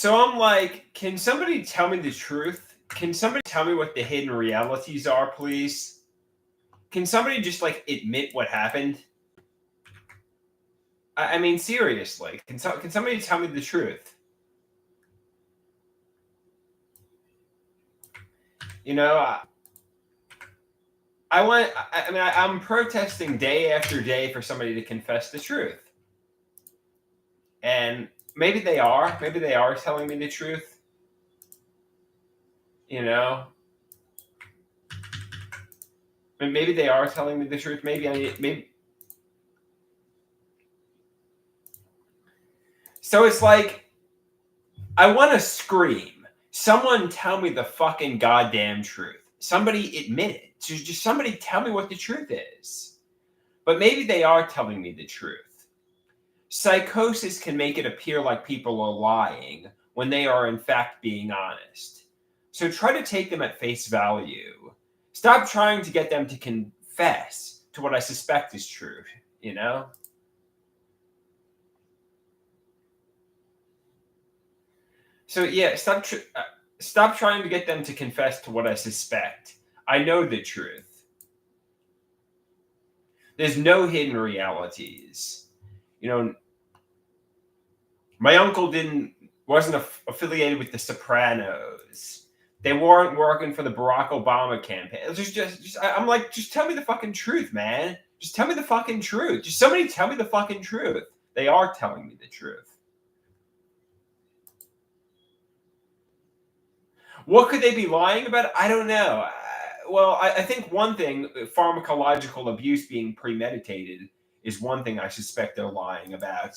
So I'm like, can somebody tell me the truth? Can somebody tell me what the hidden realities are, please? Can somebody just like admit what happened? I mean, seriously, can somebody tell me the truth? You know, I'm protesting day after day for somebody to confess the truth, and maybe they are. Maybe they are telling me the truth. You know, and maybe they are telling me the truth. Maybe. So it's like I want to scream. Someone tell me the fucking goddamn truth. Somebody admit it. Just somebody tell me what the truth is. But maybe they are telling me the truth. Psychosis can make it appear like people are lying when they are in fact being honest. So try to take them at face value. Stop trying to get them to confess to what I suspect is true, you know? So yeah, stop trying to get them to confess to what I suspect. I know the truth. There's no hidden realities. You know, my uncle wasn't affiliated with the Sopranos. They weren't working for the Barack Obama campaign. It was I'm like, just tell me the fucking truth, man. Just tell me the fucking truth. Just somebody tell me the fucking truth. They are telling me the truth. What could they be lying about? I don't know. I think one thing, pharmacological abuse being premeditated, is one thing I suspect they're lying about.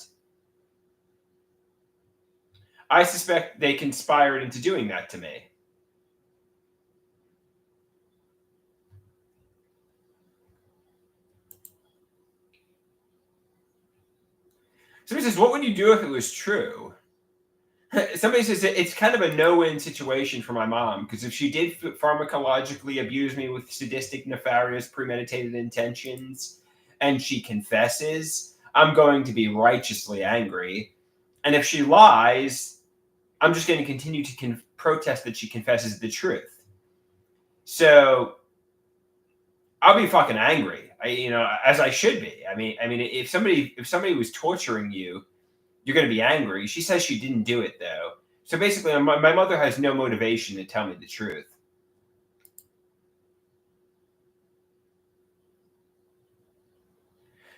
I suspect they conspired into doing that to me. Somebody says, what would you do if it was true? Somebody says it's kind of a no-win situation for my mom, because if she did pharmacologically abuse me with sadistic, nefarious, premeditated intentions, and she confesses, I'm going to be righteously angry. And if she lies, I'm just going to continue to protest that she confesses the truth. So I'll be fucking angry. As I should be. I mean, if somebody was torturing you, you're going to be angry. She says she didn't do it though. So basically, my mother has no motivation to tell me the truth.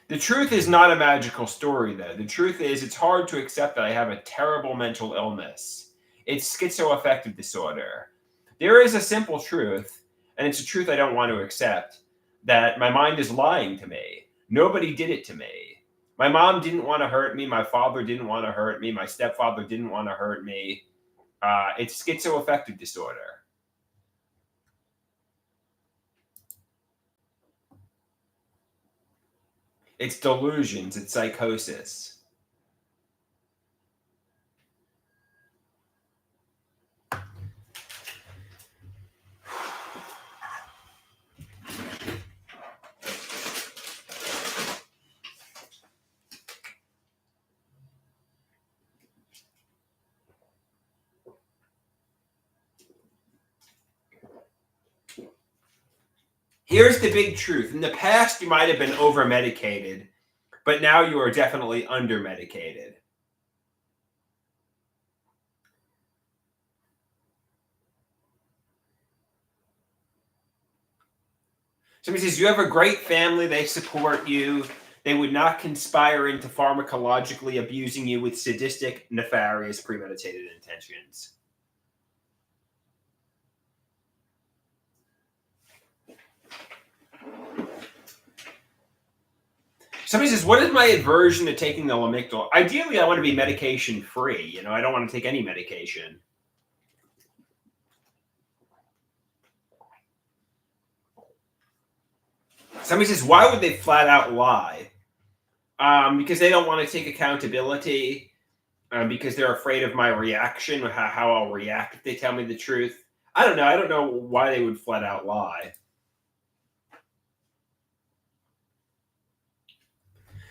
The truth is not a magical story, though. The truth is, it's hard to accept that I have a terrible mental illness. It's schizoaffective disorder. There is a simple truth, and it's a truth I don't want to accept, that my mind is lying to me. Nobody did it to me. My mom didn't want to hurt me. My father didn't want to hurt me. My stepfather didn't want to hurt me. It's schizoaffective disorder. It's delusions. It's psychosis. Here's the big truth. In the past, you might have been over medicated, but now you are definitely under medicated. Somebody says, you have a great family, they support you. They would not conspire into pharmacologically abusing you with sadistic, nefarious, premeditated intentions. Somebody says, what is my aversion to taking the Lamictal? Ideally, I want to be medication free. I don't want to take any medication. Somebody says, why would they flat out lie? Because they don't want to take accountability, because they're afraid of my reaction, how I'll react if they tell me the truth. I don't know. I don't know why they would flat out lie.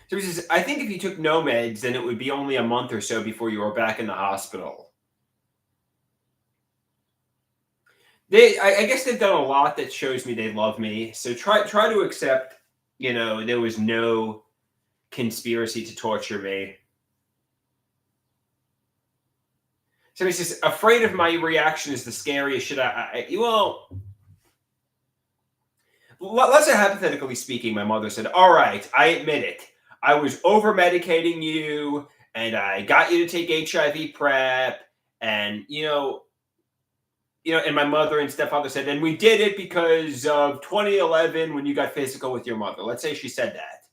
So he says, I think if you took no meds, then it would be only a month or so before you were back in the hospital. I guess they've done a lot that shows me they love me. So try to accept, there was no conspiracy to torture me. Somebody says, afraid of my reaction is the scariest shit. Well, let's say hypothetically speaking, my mother said, "All right, I admit it. I was over medicating you, and I got you to take HIV prep, and and my mother and stepfather said, and we did it because of 2011 when you got physical with your mother." Let's say she said that.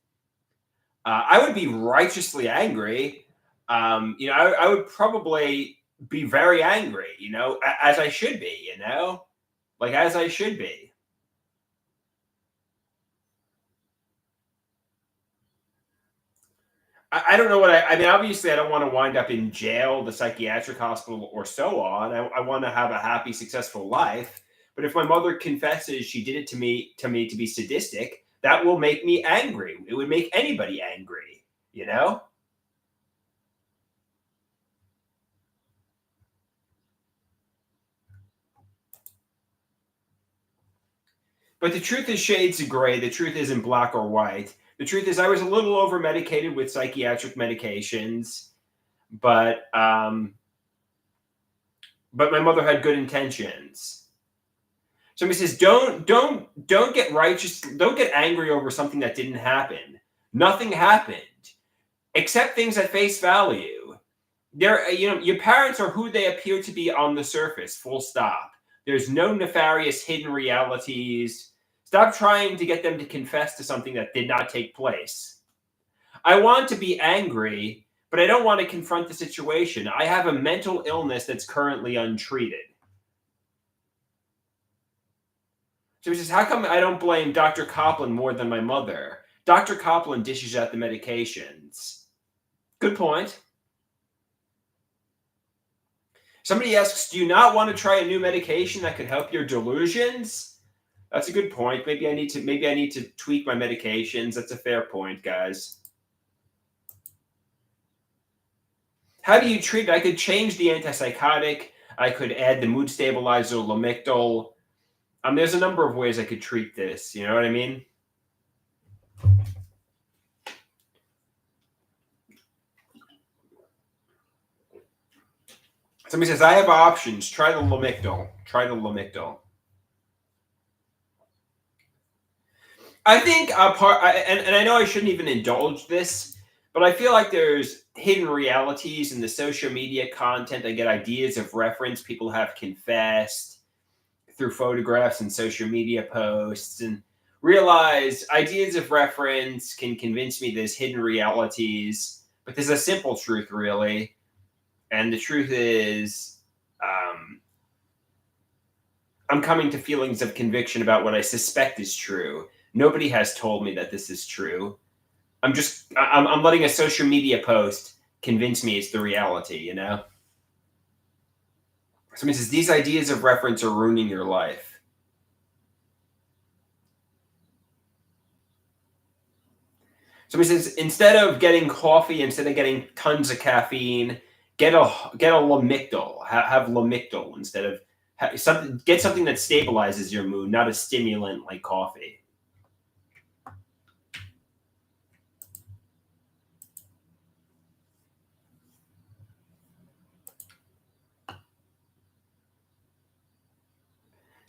I would be righteously angry. I would probably be very angry, as I should be, like as I should be. I don't know what I mean. Obviously, I don't want to wind up in jail, the psychiatric hospital, or so on. I want to have a happy, successful life. But if my mother confesses she did it to be sadistic, that will make me angry. It would make anybody angry, you know? But the truth is shades of gray. The truth isn't black or white. The truth is I was a little over medicated with psychiatric medications, but but my mother had good intentions. Somebody says, don't get righteous, don't get angry over something that didn't happen. Nothing happened. Accept things at face value. Your parents are who they appear to be on the surface, full stop. There's no nefarious hidden realities. Stop trying to get them to confess to something that did not take place. I want to be angry, but I don't want to confront the situation. I have a mental illness that's currently untreated. So he says, how come I don't blame Dr. Copland more than my mother? Dr. Copland dishes out the medications. Good point. Somebody asks, do you not want to try a new medication that could help your delusions? That's a good point. Maybe I need to tweak my medications. That's a fair point, guys. How do you treat it? I could change the antipsychotic. I could add the mood stabilizer, Lamictal. There's a number of ways I could treat this. You know what I mean? Somebody says, I have options. Try the Lamictal. I think and I know I shouldn't even indulge this, but I feel like there's hidden realities in the social media content. I get ideas of reference people have confessed through photographs and social media posts, and realize ideas of reference can convince me there's hidden realities, but there's a simple truth, really. And the truth is, I'm coming to feelings of conviction about what I suspect is true. Nobody has told me that this is true. I'm letting a social media post convince me it's the reality, Somebody says, these ideas of reference are ruining your life. Somebody says, instead of getting coffee, instead of getting tons of caffeine, get a Lamictal. Have Lamictal instead of get something that stabilizes your mood, not a stimulant like coffee.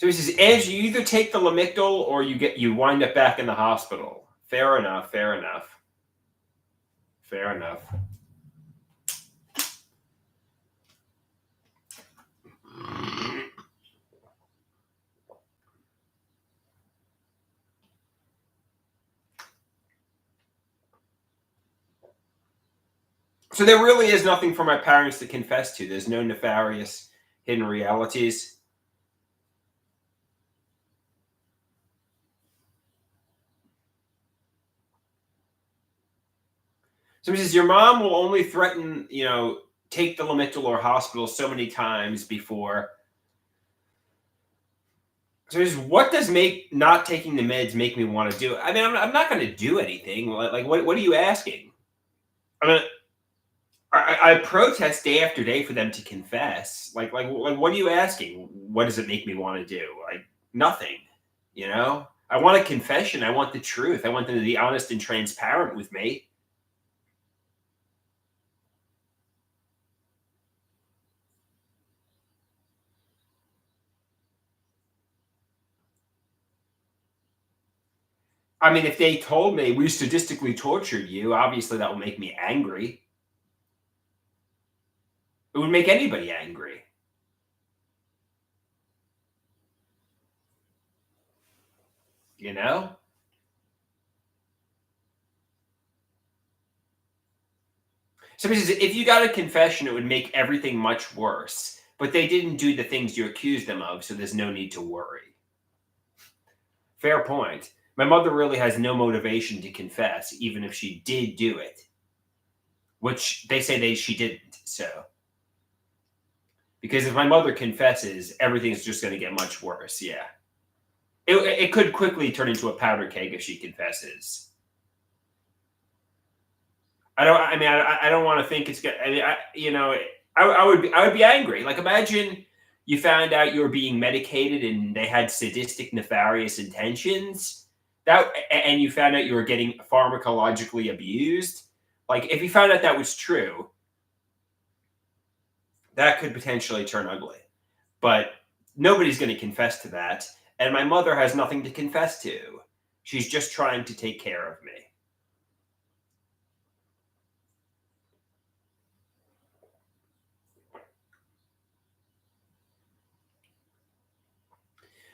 So he says, Angie, you either take the Lamictal or you wind up back in the hospital. Fair enough. So there really is nothing for my parents to confess to. There's no nefarious hidden realities. So he says, your mom will only threaten, take the Lamictal or hospital so many times before. So he says, what does make not taking the meds make me want to do? I mean, I'm not going to do anything. Like what are you asking? I mean, I protest day after day for them to confess. What are you asking? What does it make me want to do? Like nothing. You know, I want a confession. I want the truth. I want them to be honest and transparent with me. I mean, if they told me we sadistically tortured you, obviously that will make me angry. It would make anybody angry. You know? Somebody says, if you got a confession, it would make everything much worse. But they didn't do the things you accused them of, so there's no need to worry. Fair point. My mother really has no motivation to confess, even if she did do it, which they say she didn't. So, because if my mother confesses, everything's just going to get much worse. Yeah, it could quickly turn into a powder keg if she confesses. I don't. I mean, I don't want to think it's good. I mean, I would be angry. Like, imagine you found out you were being medicated and they had sadistic, nefarious intentions. And you found out you were getting pharmacologically abused. Like, if you found out that was true, that could potentially turn ugly. But nobody's going to confess to that. And my mother has nothing to confess to. She's just trying to take care of me.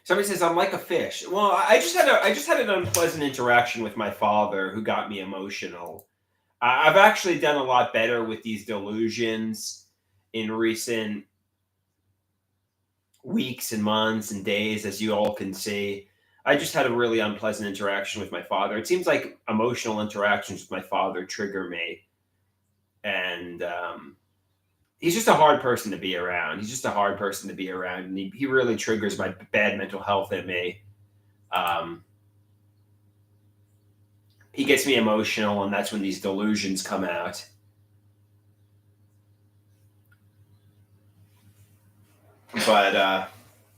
Somebody says I'm like a fish. Well, I just had an unpleasant interaction with my father who got me emotional. I've actually done a lot better with these delusions in recent weeks and months and days, as you all can see. I just had a really unpleasant interaction with my father. It seems like emotional interactions with my father trigger me, and he's just a hard person to be around. He's just a hard person to be around, and he really triggers my bad mental health in me. Um, he gets me emotional, and that's when these delusions come out. But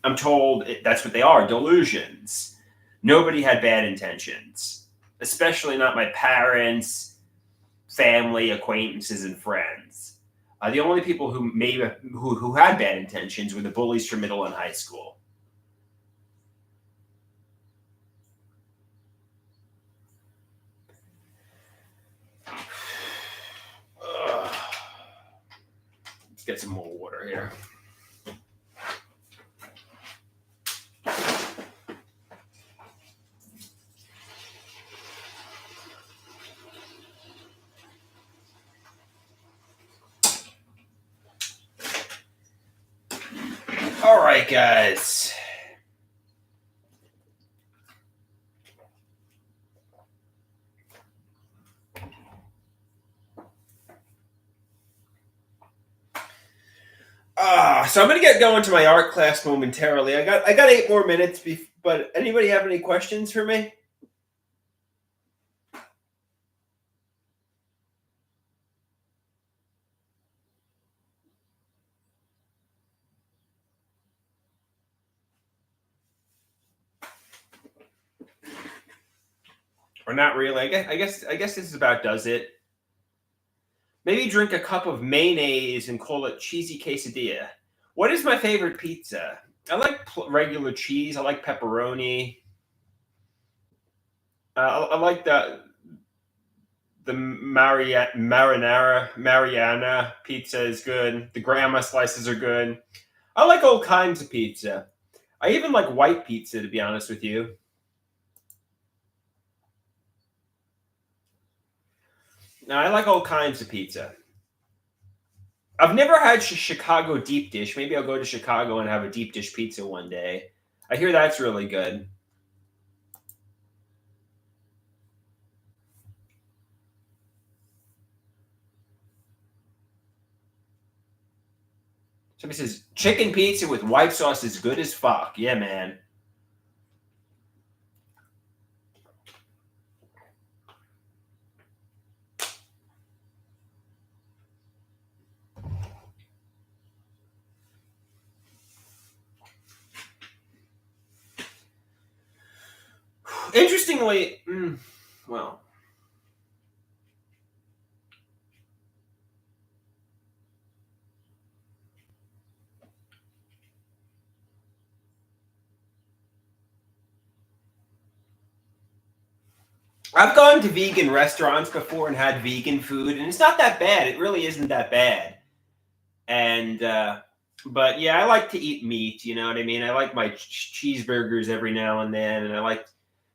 I'm told that's what they are, delusions. Nobody had bad intentions, especially not my parents, family, acquaintances, and friends. The only people who had bad intentions were the bullies from middle and high school. Ugh. Let's get some more water here. All right, guys. So I'm gonna get going to my art class momentarily. I got 8 more minutes. But anybody have any questions for me? Or not really? I guess this is about does it. Maybe drink a cup of mayonnaise and call it cheesy quesadilla. What is my favorite pizza? I like regular cheese. I like pepperoni. I like the Mariana pizza is good. The grandma slices are good. I like all kinds of pizza. I even like white pizza, to be honest with you. Now, I like all kinds of pizza. I've never had Chicago deep dish. Maybe I'll go to Chicago and have a deep dish pizza one day. I hear that's really good. Somebody says chicken pizza with white sauce is good as fuck. Yeah, man. Interestingly, well, I've gone to vegan restaurants before and had vegan food, and it's not that bad. It really isn't that bad. And but yeah, I like to eat meat. You know what I mean? I like my cheeseburgers every now and then, and I like.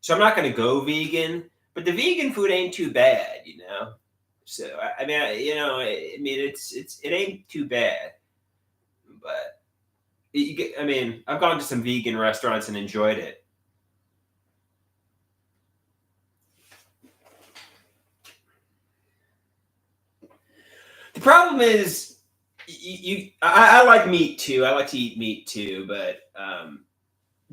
So I'm not going to go vegan, but the vegan food ain't too bad, you know. So I mean, it ain't too bad, but I mean, I've gone to some vegan restaurants and enjoyed it. The problem is, I like meat too. I like to eat meat too, but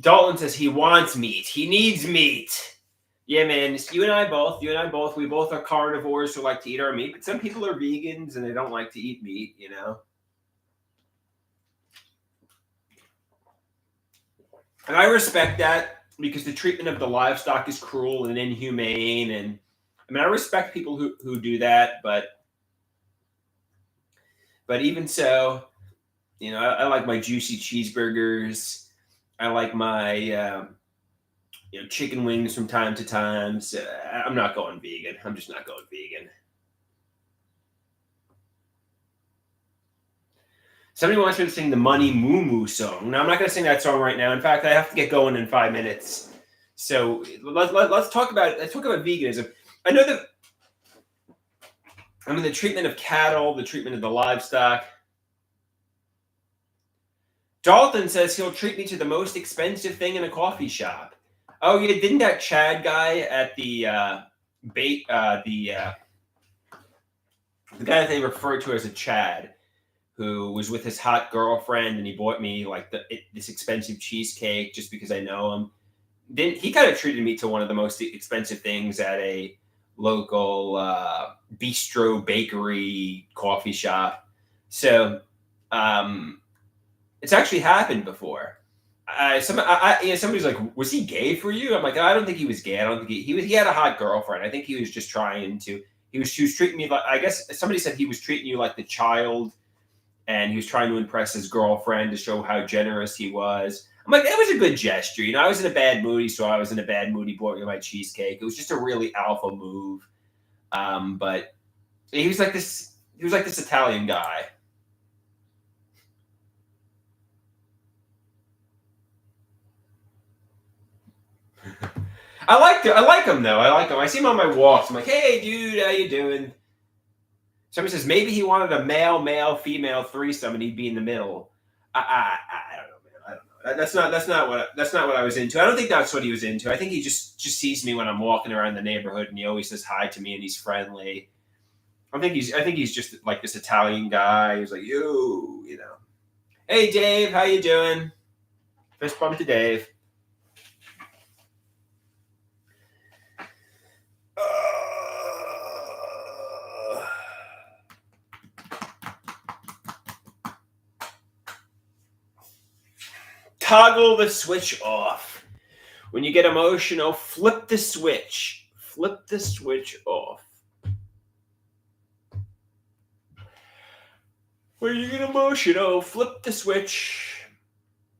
Dalton says he wants meat. He needs meat. Yeah, man. You and I both. You and I both. We both are carnivores who like to eat our meat, but some people are vegans and they don't like to eat meat. You know. And I respect that because the treatment of the livestock is cruel and inhumane. And I mean, I respect people who do that, but even so, you know, I like my juicy cheeseburgers. I like my chicken wings from time to time. So I'm not going vegan. I'm just not going vegan. Somebody wants me to sing the Money Moo Moo song. Now I'm not going to sing that song right now. In fact, I have to get going in 5 minutes. So let's talk about veganism. I know that. I mean, the treatment of cattle, the treatment of the livestock. Dalton says he'll treat me to the most expensive thing in a coffee shop. Oh yeah, didn't that Chad guy at the the guy that they refer to as a Chad, who was with his hot girlfriend, and he bought me like this expensive cheesecake just because I know him. Then he kind of treated me to one of the most expensive things at a local bistro bakery coffee shop. So it's actually happened before. Somebody's like, was he gay for you? I'm like, I don't think he was gay. I don't think he had a hot girlfriend. I think he was just trying to. She was treating me like, I guess somebody said he was treating you like the child, and he was trying to impress his girlfriend to show how generous he was. I'm like, that was a good gesture. You know, I was in a bad mood, so I was in a bad mood. He bought me my cheesecake. It was just a really alpha move. But he was like this. He was like this Italian guy. I like him though. I like him. I see him on my walks. I'm like, hey, dude, how you doing? Somebody says maybe he wanted a male, female threesome, and he'd be in the middle. I don't know, man. I don't know. That's not what I was into. I don't think that's what he was into. I think he just sees me when I'm walking around the neighborhood, and he always says hi to me, and he's friendly. I think he's just like this Italian guy. He's like, you know. Hey, Dave, how you doing? Fist bump to Dave. Toggle the switch off. When you get emotional, flip the switch. Flip the switch off. When you get emotional, flip the switch.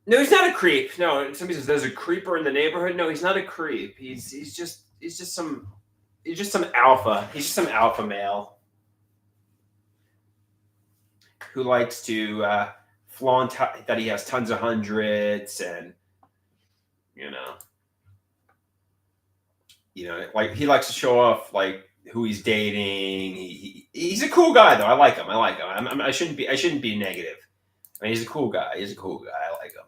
No, he's not a creep. No, somebody says there's a creeper in the neighborhood. No, he's not a creep. He's just some alpha. He's just some alpha male who likes to flaunt that he has tons of hundreds, and you know, like he likes to show off like who he's dating. He's a cool guy though. I like him. I shouldn't be negative. I mean, he's a cool guy. I like him.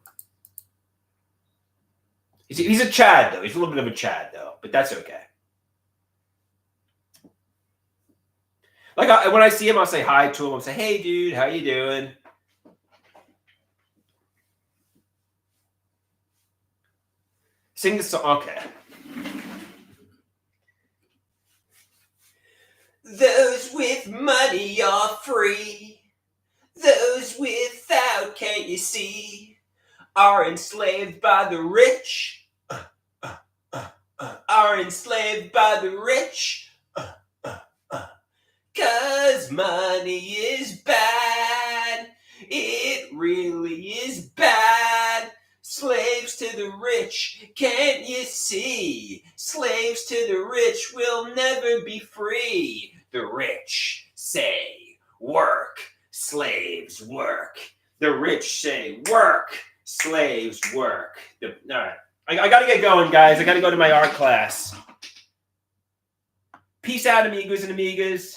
He's a Chad though. He's a little bit of a Chad though, but that's okay. Like when I see him, I'll say hi to him. I'll say, "Hey, dude, how you doing?" Sing the song. Okay. Those with money are free. Those without, can't you see, are enslaved by the rich. are enslaved by the rich. 'Cause money is bad. It really is bad. Slaves to the rich, can't you see? Slaves to the rich will never be free. The rich say, work, slaves work. The rich say, work, slaves work. All right. I gotta get going, guys. I gotta go to my art class. Peace out, amigos and amigas.